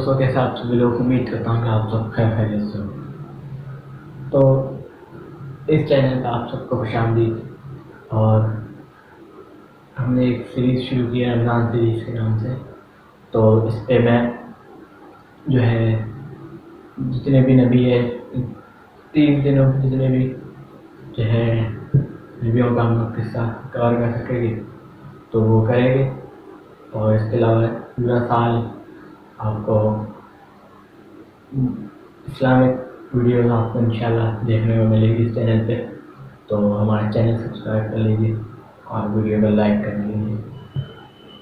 دوستوں کیسے آپ سبھی لوگ امید کرتا ہوں کہ آپ سب خیریت سے ہو۔ تو اس چینل پہ آپ سب کو خوش آمدید، اور ہم نے ایک سیریز شروع کی ہے رمضان سیریز کے نام سے۔ تو اس پہ میں جو ہے جتنے بھی نبی ہے 30 دنوں جتنے بھی جو ہے نبیوں کا ہم قصہ کور کر سکیں گے تو وہ کریں گے، اور اس کے علاوہ پورا سال آپ کو اسلامک ویڈیوز آپ کو انشاءاللہ دیکھنے کو ملے گی اس چینل پہ۔ تو ہمارے چینل سبسکرائب کر لیجیے اور ویڈیو کو لائک کر لیجیے،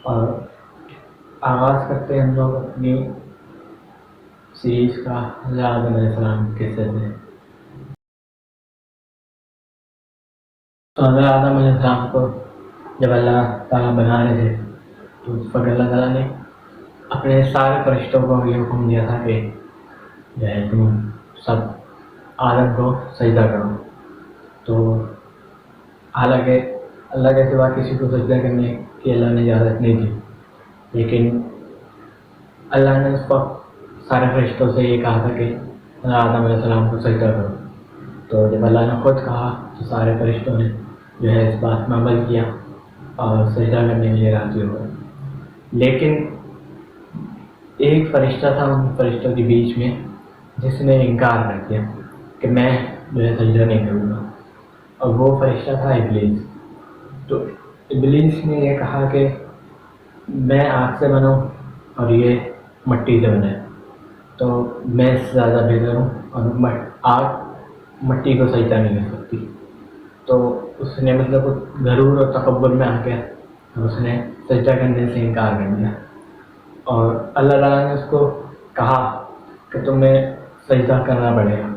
اور آغاز کرتے ہیں ہم لوگ اپنی سیریز کا حضرت آدم علیہ السلام قصے سے۔ تو حضرت آدم علیہ السلام کو جب اللہ تعالیٰ بنا رہے تھے تو اس وقت اللہ تعالیٰ نے اپنے سارے فرشتوں کو یہ حکم دیا تھا کہ جو ہے تم سب آدم کو سجدہ کرو۔ تو حالانکہ اللہ کے سوا کسی کو سجدہ کرنے کی اللہ نے اجازت نہیں دی، لیکن اللہ نے اس وقت سارے فرشتوں سے یہ کہا تھا کہ آدم علیہ السلام کو سجدہ کرو۔ تو جب اللہ نے خود کہا تو سارے فرشتوں نے جو ہے اس بات میں عمل کیا اور سجدہ کرنے کے لیے راضی ہو گئے۔ لیکن ایک فرشتہ تھا ان فرشتوں کے بیچ میں جس نے انکار کر دیا کہ میں جو ہے سجدہ نہیں کروں گا، اور وہ فرشتہ تھا ابلیس۔ تو ابلیس نے یہ کہا کہ میں آگ سے بنا ہوں اور یہ مٹی سے بنا ہے، تو میں اس سے زیادہ بہتر ہوں، اور آگ مٹی کو سجدہ نہیں کر سکتی۔ تو اس نے مطلب غرور اور تکبر میں آ گیا اور اس نے سجدہ کرنے سے انکار کر دیا، اور اللہ تعالیٰ نے اس کو کہا کہ تمہیں سجدہ کرنا پڑے گا،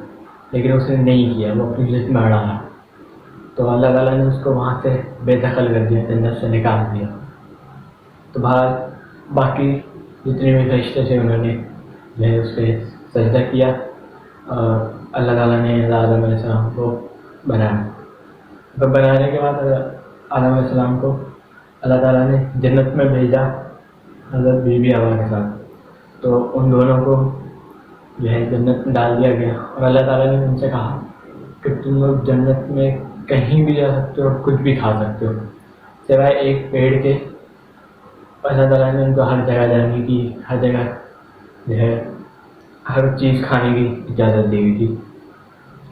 لیکن اس نے نہیں کیا، وہ اپنی ضد میں اڑا رہا۔ تو اللہ تعالیٰ نے اس کو وہاں سے بے دخل کر دیا، جنت سے نکال دیا۔ تو باقی جتنے بھی فرشتے تھے انہوں نے جو ہے اس پہ سجدہ کیا، اور اللہ تعالیٰ نے آدم علیہ السلام کو بنایا۔ تو بنانے کے بعد آدم علیہ السلام کو اللہ تعالیٰ نے جنت میں بھیجا حضرت بی بی حوا کے ساتھ۔ تو ان دونوں کو جو ہے جنت میں ڈال دیا گیا، اور اللہ تعالیٰ نے ان سے کہا کہ تم لوگ جنت میں کہیں بھی جا سکتے ہو اور کچھ بھی کھا سکتے ہو سوائے ایک پیڑ کے۔ اللہ تعالیٰ نے ان کو ہر جگہ جانے کی، ہر جگہ جو ہے ہر چیز کھانے کی اجازت دی گئی تھی،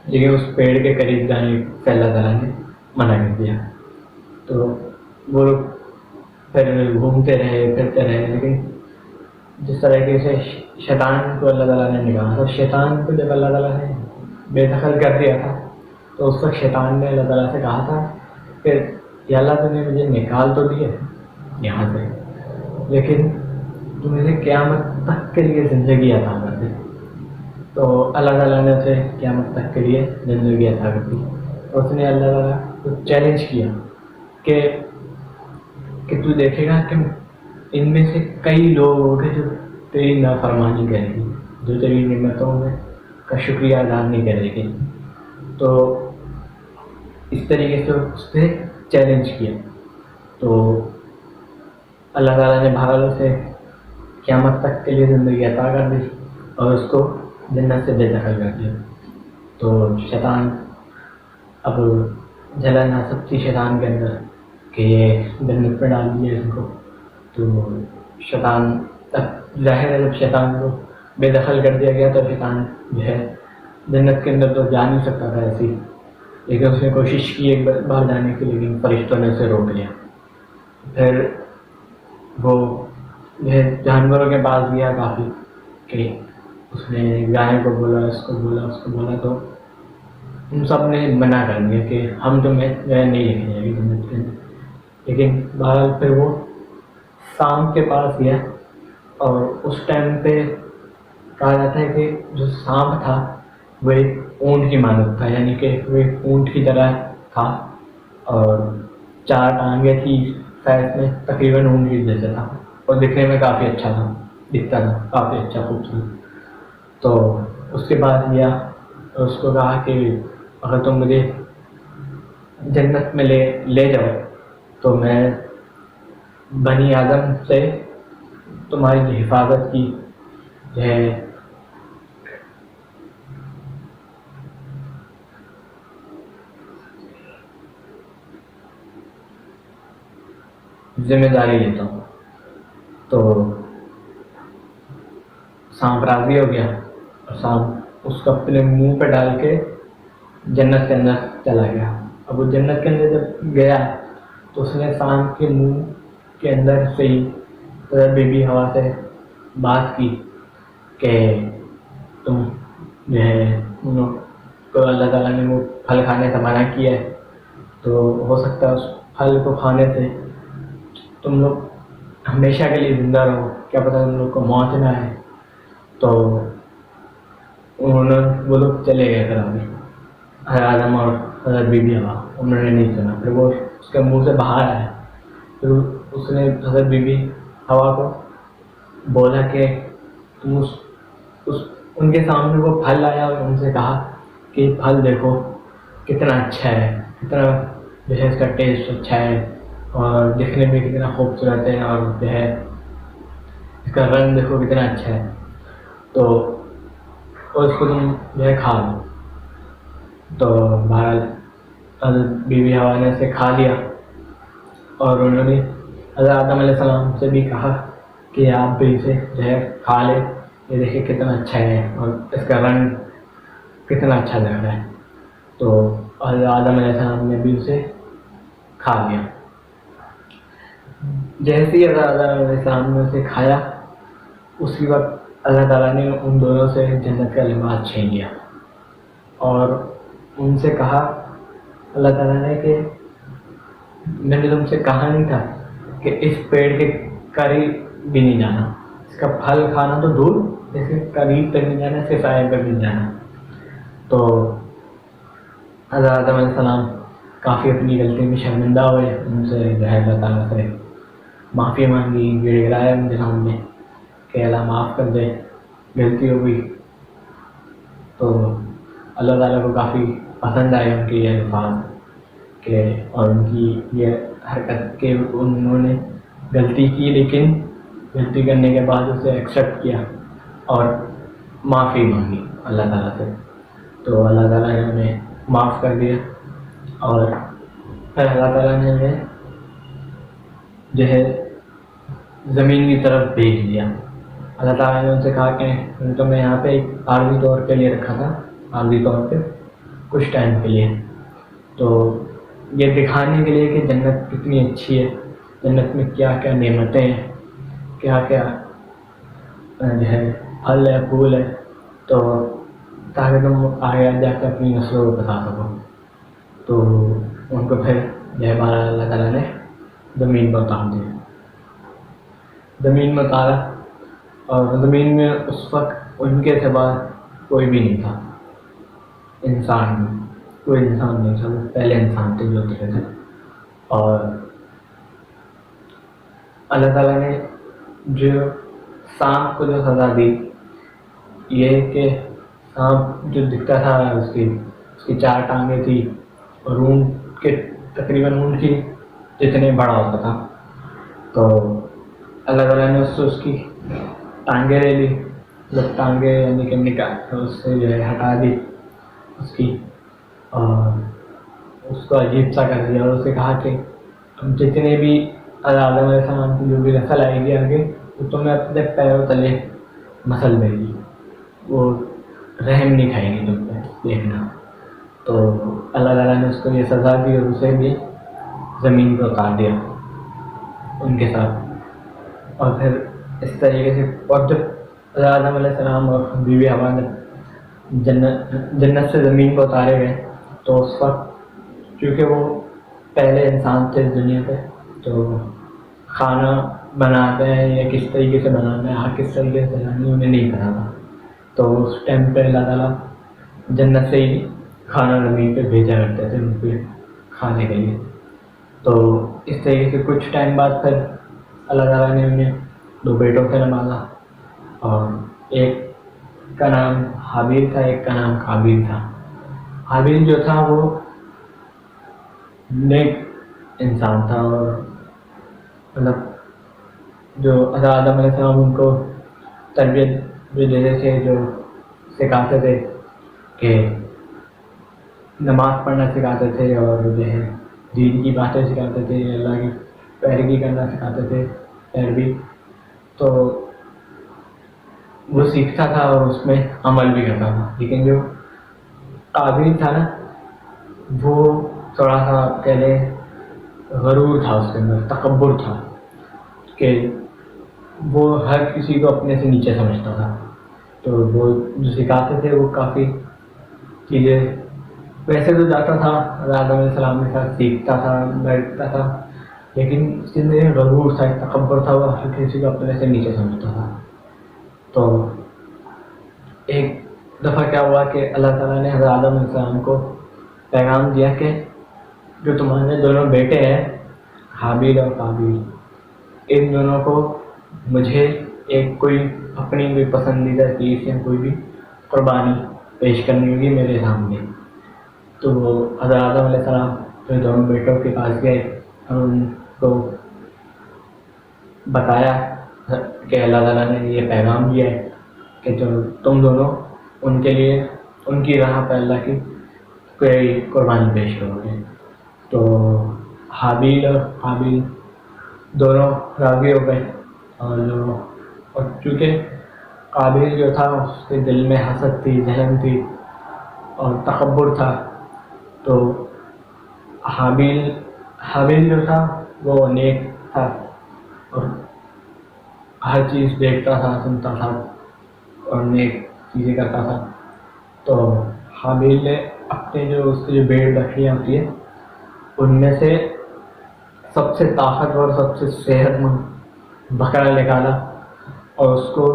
لیکن اس پیڑ کے قریب جانے سے اللہ تعالیٰ نے منع کر دیا۔ تو وہ لوگ پھر گھومتے رہے پھرتے رہے، لیکن جس طریقے سے شیطان کو اللہ تعالیٰ نے نکالا تھا، شیطان کو جب اللہ تعالیٰ نے بے دخل کر دیا تھا تو اس وقت شیطان نے اللہ تعالیٰ سے کہا تھا کہ یا اللہ تو نے مجھے نکال تو دیا یہاں سے، لیکن تو مجھے قیامت تک کے لیے زندگی عطا کر دے۔ تو اللہ تعالیٰ نے اسے قیامت تک کے لیے زندگی عطا کر دی۔ اس نے اللہ تعالیٰ کو چیلنج کیا کہ تو دیکھے گا کہ ان میں سے کئی لوگ ہوں گے جو تیری نافرمانی کریں گے، جو تیری نعمتوں میں کا شکریہ ادا نہیں کرے گے۔ تو اس طریقے سے اس نے چیلنج کیا، تو اللہ تعالیٰ نے بہرحال اسے قیامت تک کے لیے زندگی عطا کر دی اور اس کو جنت سے بے دخل کر دیا۔ تو شیطان اب جلن آ سکتی شیطان کے اندر کہ یہ جنت پہ ڈال دیا ان کو۔ تو شیطان اب ظاہر ہے جب شیطان کو بے دخل کر دیا گیا تو شیطان جو ہے جنت کے اندر تو جا نہیں سکتا تھا ایسی، لیکن اس نے کوشش کی ایک بار جانے کی، لیکن فرشتوں نے اسے روک لیا۔ پھر وہ جو ہے جانوروں کے پاس گیا کافی، کہ اس نے گائے کو بولا، اس کو بولا، تو ان سب نے منع کر دیا کہ ہم تمہیں جو ہے نہیں لے کے جائیں گے جنت کے اندر۔ لیکن بہرحال پھر وہ سانپ کے پاس گیا، اور اس ٹائم پہ کہا جاتا ہے کہ جو سانپ تھا وہ ایک اونٹ کی مانند تھا، یعنی کہ وہ ایک اونٹ کی طرح تھا، اور 4 ٹانگیں تھی، سائز میں تقریباً اونٹ کی جیسا تھا، اور دکھنے میں کافی اچھا تھا، دکھتا تھا کافی اچھا خوبصورت۔ تو اس کے بعد گیا اور اس کو کہا کہ اگر تم مجھے جنت میں لے جاؤ تو میں بنی آدم سے تمہاری حفاظت کی جو ہے ذمہ داری لیتا ہوں. تو سانپ راضی ہو گیا اور سانپ اس کو اپنے منہ پہ ڈال کے جنت کے اندر چلا گیا. اب وہ جنت کے اندر جب گیا تو اس نے سانپ کے منہ کے اندر سے ہی حضرت بی بی ہوا سے بات کی کہ تم جو ہے ان لوگ کو اللہ تعالیٰ نے وہ پھل کھانے سے منع کیا ہے، تو ہو سکتا ہے اس پھل کو کھانے سے تم لوگ ہمیشہ کے لیے زندہ رہو، کیا پتہ تم لوگ کو موت نہ آئے. تو وہ لوگ چلے گئے. پھر حضرت آدم اور حضرت بی بی ہوا انہوں نے نہیں سنا. پھر وہ اس کے منہ سے باہر آیا. پھر اس نے حضرت بی بی ہوا کو بولا کہ تم ان کے سامنے وہ پھل آیا اور ان سے کہا کہ یہ پھل دیکھو کتنا اچھا ہے، کتنا جو ہے اس کا ٹیسٹ اچھا ہے اور دیکھنے میں کتنا خوبصورت ہے، اور جو ہے اس کا رنگ دیکھو کتنا اچھا ہے، تو اس کو تم جو ہے کھا لو. تو بہرحال حضرت بی بی ہوا نے اسے کھا لیا اور انہوں نے حضرت آدم علیہ السلام سے بھی کہا کہ آپ بھی اسے جو ہے کھا لے، یہ دیکھیں کتنا اچھا ہے اور اس کا رنگ کتنا اچھا لگ رہا ہے. تو حضرت آدم علیہ السلام نے بھی اسے کھا لیا. جیسے ہی حضرت آدم علیہ السلام نے اسے کھایا اسی وقت اللہ تعالیٰ نے ان دونوں سے جنت کا لباس چھین لیا اور ان سے کہا اللہ تعالیٰ نے کہ میں نے تم سے کہا نہیں تھا کہ اس پیڑ کے قریب بھی نہیں جانا، اس کا پھل کھانا تو دور، اس کے قریب تک نہیں جانا، اس کے سائے پہ بھی نہیں جانا. تو حضرت آدم علیہ السلام کافی اپنی غلطی میں شرمندہ ہوئے، ان سے جو ہے اللہ تعالیٰ سے معافی مانگی، گڑ گڑایا ان کے سامنے کہ اللہ معاف کر دے، غلطی ہو گئی. تو اللہ تعالیٰ کو کافی پسند آئے ان کے یہ الفاظ کہ اور ان کی یہ حرکت کہ انہوں نے غلطی کی لیکن غلطی کرنے کے بعد اسے ایکسیپٹ کیا اور معافی مانگی اللہ تعالیٰ سے. تو اللہ تعالیٰ نے انہیں معاف کر دیا اور پھر اللہ تعالیٰ نے انہیں جو ہے زمین کی طرف بھیج دیا. اللہ تعالیٰ نے ان سے کہا کہ تو میں یہاں پہ ایک عارضی طور کے لیے رکھا تھا، عارضی طور پہ کچھ ٹائم کے لیے، تو یہ دکھانے کے لیے کہ جنت کتنی اچھی ہے، جنت میں کیا کیا نعمتیں ہیں، کیا کیا جو ہے پھل ہے، پھول ہے، تو تاکہ تم آگے جا کے اپنی نسلوں کو بتا سکو. تو ان کو پھر جو ہے بارہ اللہ تعالیٰ نے زمین پر اتار دیا. زمین میں اتارا اور زمین میں اس وقت ان کے سوا کوئی بھی نہیں تھا، انسان کوئی انسان نہیں تھا، وہ پہلے انسان تھے جو اترے تھے. اور اللہ تعالیٰ نے جو سانپ کو جو سزا دی یہ کہ سانپ جو دکھتا تھا اس کی 4 ٹانگیں تھی اور اونٹ کے تقریباً اونٹ کی جتنے بڑا ہوتا تھا. تو اللہ تعالیٰ نے اس کی ٹانگیں لے لی، جب ٹانگیں یعنی کہ نکال اس سے جو ہے ہٹا دی اس کی، اور اس کو عجیب سا کر دیا اور اسے کہا کہ جتنے بھی آدم علیہ السلام کی جو بھی نسل آئے گی آگے تو تمہیں اپنے پیروں تلے مسل دے گی، وہ رحم نہیں کھائے گی تم پہ، دیکھنا. تو اللہ تعالیٰ نے اس کو یہ سزا دی اور اسے بھی زمین پر اتار دیا ان کے ساتھ. اور پھر اس طریقے سے اور جب آدم علیہ السلام اور بی بی ہوا نے جنت سے زمین پر اتارے گئے تو اس وقت چونکہ وہ پہلے انسان تھے اس دنیا پہ، تو کھانا بناتے ہیں یا کس طریقے سے بنانا ہے، آگ کس طریقے سے بنانی ہے انہیں نہیں پتا تھا. تو اس ٹائم پہ اللہ تعالیٰ جنت سے ہی کھانا زمین پہ بھیجا کرتے تھے ان پہ کھانے کے لیے. تو اس طریقے سے کچھ ٹائم بعد پھر اللہ تعالیٰ نے انہیں 2 بیٹوں سے نوازا، اور ایک کا نام حابیل تھا، ایک کا نام قابیل تھا. حابیل جو تھا وہ نیک انسان تھا اور مطلب جو حضرت آدم علیہ السلام ان کو تربیت جو جیسے تھے جو سکھاتے تھے کہ نماز پڑھنا سکھاتے تھے اور جو ہے دین کی باتیں سکھاتے تھے، اللہ کی پیروی کرنا سکھاتے تھے، پیروی تو وہ سیکھتا تھا اور اس میں عمل بھی کرتا تھا. لیکن جو قابل تھا نا وہ تھوڑا سا کہہ لیں غرور تھا، اس کے اندر تکبر تھا کہ وہ ہر کسی کو اپنے سے نیچے سمجھتا تھا. تو وہ جو سکھاتے تھے وہ کافی چیزیں ویسے تو جاتا تھا آدم علیہ السلام کے ساتھ، سیکھتا تھا، بیٹھتا تھا، لیکن اس کے اندر غرور تھا، ایک تکبر تھا، وہ ہر کسی کو اپنے سے نیچے سمجھتا تھا. تو ایک دفعہ کیا ہوا کہ اللہ تعالیٰ نے حضرت آدم علیہ السلام کو پیغام دیا کہ جو تمہارے دونوں بیٹے ہیں حابیل اور قابیل، ان دونوں کو مجھے ایک کوئی اپنی کوئی پسندیدہ چیز یا کوئی بھی قربانی پیش کرنی ہوگی میرے سامنے. تو وہ حضرت آدم علیہ السلام جو دونوں بیٹوں کے پاس گئے اور ان کو بتایا کہ اللہ تعالیٰ نے یہ پیغام دیا ہے کہ جو تم دونوں ان کے لیے ان کی راہ پہ اللہ کی کوئی قربانی پیش کرو گے. تو حابیل اور قابیل دونوں راضی ہو گئے اور چونکہ قابیل جو تھا اس کے دل میں حسد تھی، جلن تھی اور تکبر تھا، تو حابیل جو تھا وہ نیک تھا اور ہر چیز دیکھتا تھا، سنتا تھا اور نیک چیزیں کرتا تھا. تو حابیل نے اپنے جو اس کی جو بھیڑ بکریاں ہوتی ہیں ان میں سے سب سے طاقتور، سب سے صحت مند بکرا نکالا اور اس کو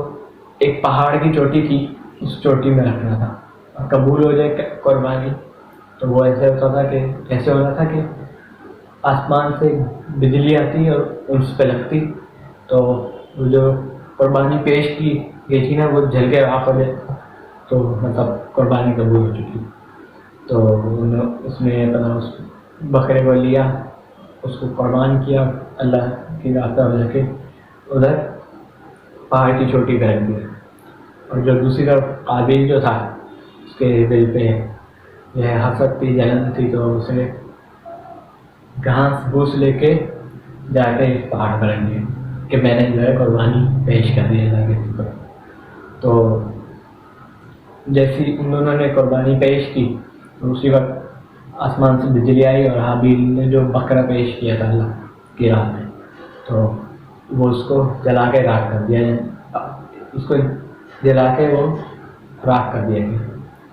ایک پہاڑ کی چوٹی تھی اس چوٹی میں رکھنا تھا اور قبول ہو جائے قربانی. تو وہ ایسے ہوتا تھا کہ ایسے ہونا تھا کہ آسمان سے بجلی آتی اور اس پہ لگتی تو وہ جو قربانی پیش کی گئی تھی نا وہ جل کے راکھ ہو جائے، تو مطلب قربانی قبول ہو چکی. تو اس نے اپنا اس بکرے کو لیا، اس کو قربان کیا، اللہ کی راہ پہ لے کے ادھر پہاڑ کی چوٹی پہ رکھ دیا. اور جو دوسری طرف قابیل جو تھا اس کے دل پہ جو ہے حسد تھی، جلن تھی، تو اس نے گھاس بھوس لے کے جا کے پہاڑ پر رکھ دیا کہ میں نے جو ہے قربانی پیش کر دی اللہ کے اوپر. تو جیسی ان دونوں نے قربانی پیش کی تو اسی وقت آسمان سے بجلی آئی اور حابیل نے جو بکرا پیش کیا تھا اللہ کی راہ میں تو وہ اس کو جلا کے راکھ کر دیا، اس کو جلا کے وہ راکھ کر دیا گیا،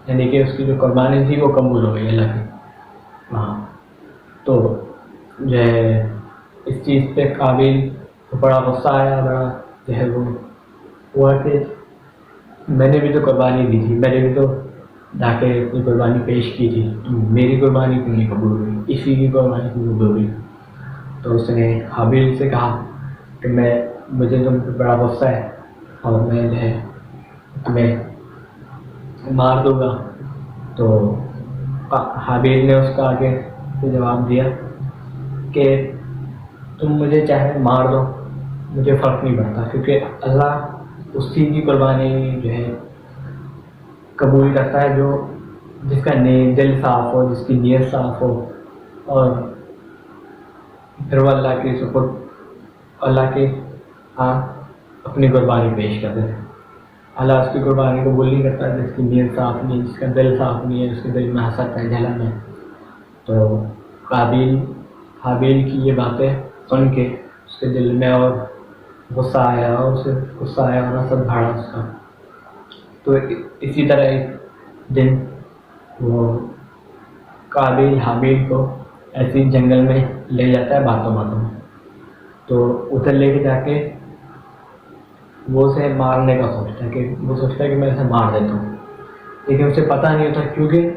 یعنی کہ اس کی جو قربانی تھی وہ قبول ہو گئی اللہ کی. ہاں تو جو ہے اس چیز پہ قابیل کو بڑا غصہ آیا، بڑا جو ہے وہ ہوا کہ میں نے بھی تو قربانی دی تھی، میں نے بھی تو جا کے اپنی قربانی پیش کی تھی، میری قربانی کیوں نہیں قبول ہوئی، اسی کی قربانی کیوں قبول ہوئی. تو اس نے حابیل سے کہا کہ مجھے تم پہ بڑا غصہ ہے اور میں جو ہے تمہیں مار دوں گا. تو حابیل نے اس کا آگے سے جواب دیا کہ تم مجھے چاہے مار دو، مجھے فرق نہیں پڑتا، کیونکہ اللہ اس چیز کی قربانی جو ہے قبول کرتا ہے جو جس کا دل صاف ہو، جس کی نیت صاف ہو، اور پھر وہ اللہ کے سپرد اللہ کے ہاں اپنی قربانی پیش کرتے ہیں. اللہ اس کی قربانی قبول نہیں کرتا جس کی نیت صاف نہیں، جس کا دل صاف نہیں ہے، جس کے دل میں حسد ہے، جلن ہے. تو حابیل کی یہ باتیں سن کے اس کے دل میں اور غصہ آیا اور اسے غصہ آیا اور حسد بڑھا اس کا. تو اسی طرح ایک دن وہ قابیل حابیل کو ایسی جنگل میں لے جاتا ہے باتوں میں، تو ادھر لے کے جا کے وہ اسے مارنے کا سوچتا ہے، کہ وہ سوچتا ہے کہ میں اسے مار دیتا ہوں، لیکن اسے پتہ نہیں ہوتا کیونکہ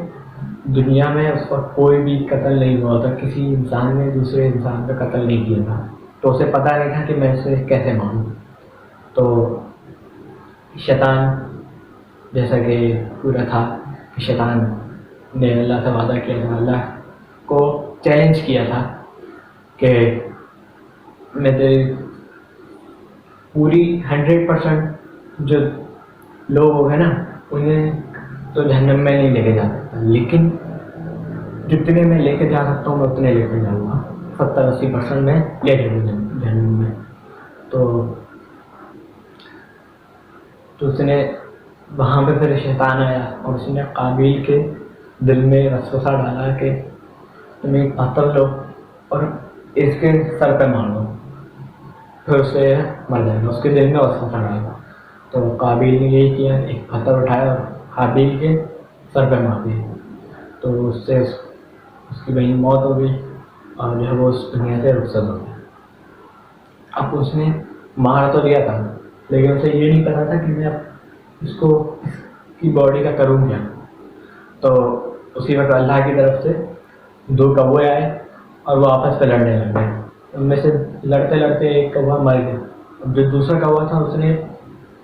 دنیا میں اس وقت کوئی بھی قتل نہیں ہوا ہوتا، کسی انسان نے دوسرے انسان کا قتل نہیں کیا تھا، تو اسے پتہ نہیں تھا کہ میں اسے کیسے ماروں. تو شیطان جیسا کہ پورا تھا کہ شیطان نے اللہ سے وعدہ کیا تھا، اللہ کو چیلنج کیا تھا کہ میں تیری پوری 100% جو لوگ ہو گئے نا انہیں تو جہنم میں نہیں لے کے جا سکتا، لیکن جتنے میں لے کے جا سکتا ہوں میں اتنے لے کے جاؤں گا، 70-80% میں لے کے جہنم میں۔ تو اس نے وہاں پہ پھر شیطان آیا اور اس نے قابیل کے دل میں وسوسہ ڈالا کہ تم ایک پتھر لو اور اس کے سر پہ مار دو، پھر اسے مر جائے گا، اس کے دل میں وسوسہ ڈالا۔ تو قابیل نے یہی کیا، ایک پتھر اٹھایا اور حابیل کے سر پہ مار دیا، تو اس سے اس کی وہیں موت ہو گئی اور جو ہے وہ اس دنیا سے رخصت ہو گیا۔ اب اس نے مار تو دیا تھا لیکن اسے یہ نہیں پتا تھا کہ میں اب اس کی باڈی کا کروں کیا۔ تو اسی وقت اللہ کی طرف سے 2 کوے آئے اور وہ آپس میں لڑنے لگ گئے، ان میں سے لڑتے لڑتے ایک کوا مر گیا، اب جو دوسرا کوا تھا اس نے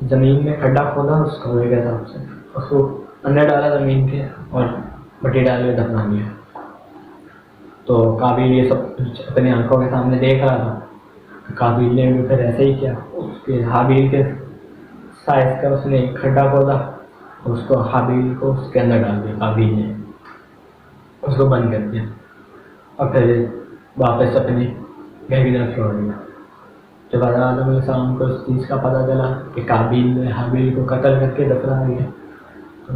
زمین میں کھڈا کھودا اس کوے کے حساب سے، اس کو اندر ڈالا زمین کے اور مٹی ڈال کے دفنا دیا۔ تو قابیل یہ سب اپنی آنکھوں کے سامنے دیکھ رہا تھا، قابیل نے بھی پھر ایسے ہی کیا، اس کے حابیل کے سائز کا اس نے ایک کھڈا کھودا، اس کو حابیل کو اس کے اندر ڈال دیا، قابیل نے اس کو بند کر دیا اور پھر واپس اپنے گھر کی طرف چھوڑ دیا۔ جب حضرت آدم علیہ السلام کو اس چیز کا پتہ چلا کہ قابیل نے حابیل کو قتل کر کے دفنا دیا تو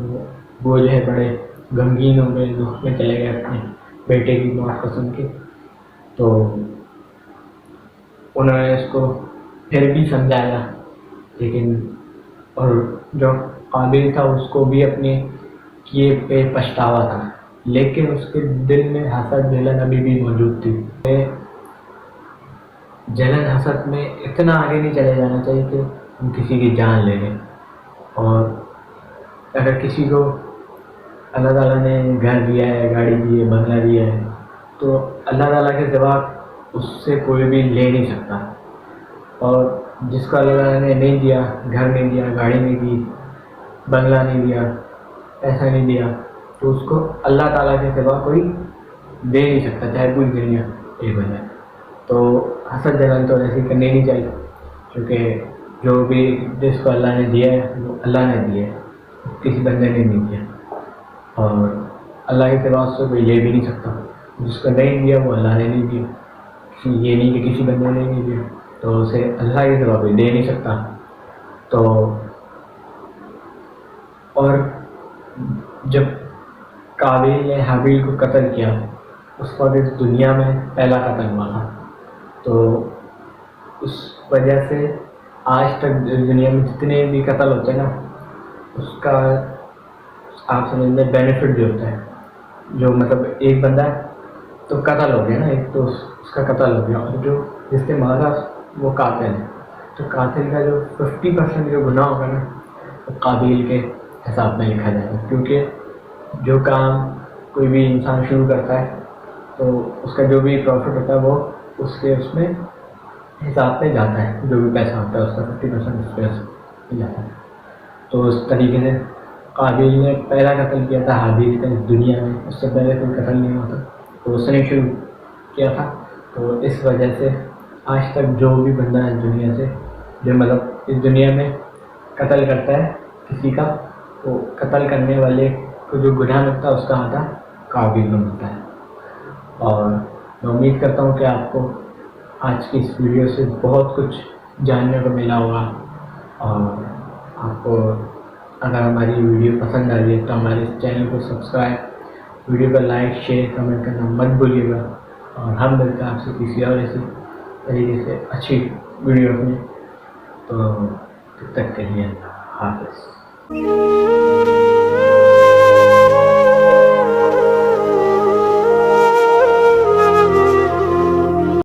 وہ جو ہے بڑے غمگین ہو گئے، دکھ میں چلے گئے اپنے بیٹے کی موت کو سن کے۔ تو انہوں نے اس کو پھر بھی سمجھایا، لیکن اور جو قابیل تھا اس کو بھی اپنے کیے پہ پچھتاوا تھا، لیکن اس کے دل میں حسد جلن ابھی بھی موجود تھی۔ جلن حسد میں اتنا آگے نہیں چلے جانا چاہیے کہ ہم کسی کی جان لے لیں، اور اگر کسی کو اللہ تعالیٰ نے گھر دیا ہے، گاڑی دی ہے، بنگلہ دیا ہے، تو اللہ تعالیٰ کے سوا اس سے کوئی بھی لے نہیں سکتا، اور جس کو اللہ تعالیٰ نے نہیں دیا، گھر نہیں دیا، گاڑی نہیں دی، بنگلہ نہیں دیا، ایسا نہیں دیا، تو اس کو اللہ تعالیٰ کے سوا کوئی دے نہیں سکتا، چاہے پوری دنیا ایک ہو جائے۔ تو حسد جلن تو ایسی کرنی نہیں چاہیے، کیونکہ جو بھی جس کو اللہ نے دیا ہے وہ اللہ نے دیا ہے، کسی بندے نے نہیں دیا، اور اللہ کے سوا اس سے کوئی لے بھی نہیں سکتا۔ جس کو نہیں دیا وہ اللہ نے نہیں دیا، یہ نہیں کہ کسی بندے نے نہیں دیا، تو اسے اللہ کے سوا کوئی دے نہیں سکتا۔ تو اور جب قابیل نے حابیل کو قتل کیا اس وقت اس دنیا میں پہلا قتل ہوا تھا، تو اس وجہ سے آج تک دنیا میں جتنے بھی قتل ہوتے ہیں نا، اس کا آپ سمجھ لیں بینیفٹ بھی ہوتا ہے، جو مطلب ایک بندہ ہے تو قتل ہو گیا نا، ایک تو اس کا قتل ہو گیا، اور جو جس نے مارا وہ قاتل ہے، تو قاتل کا جو 50% جو گناہ ہوگا نا وہ قابیل کے حساب میں لکھا جائے گا، کیونکہ جو کام کوئی بھی انسان شروع کرتا ہے تو اس کا جو بھی پروفٹ ہوتا ہے وہ اس میں حساب میں جاتا ہے، جو بھی پیسہ ہوتا ہے اس کا 50% اس پہ جاتا ہے۔ تو اس طریقے سے قابیل نے پہلا قتل کیا تھا حابیل کا اس دنیا میں، اس سے پہلے کوئی قتل نہیں ہوا تھا، تو اس نے شروع کیا تھا۔ تو اس وجہ سے آج تک جو بھی بندہ ہے دنیا سے جو مطلب اس دنیا میں قتل کرتا ہے کسی کا، تو قتل کرنے والے کو جو گناہ ملتا ہے اس کا آدھا قابیل میں ملتا ہے۔ اور میں امید کرتا ہوں کہ آپ کو آج کی اس ویڈیو سے بہت کچھ جاننے کو ملا ہوگا، اور آپ کو اگر ہماری ویڈیو پسند آ رہی ہے تو ہمارے اس چینل کو سبسکرائب، ویڈیو کو لائک، شیئر، کمنٹ کرنا مت بھولیے گا، اور ہم ملتے ہیں آپ سے کسی اور ایسی طریقے سے اچھی ویڈیو میں۔ تو تب تک کے لیے حافظ۔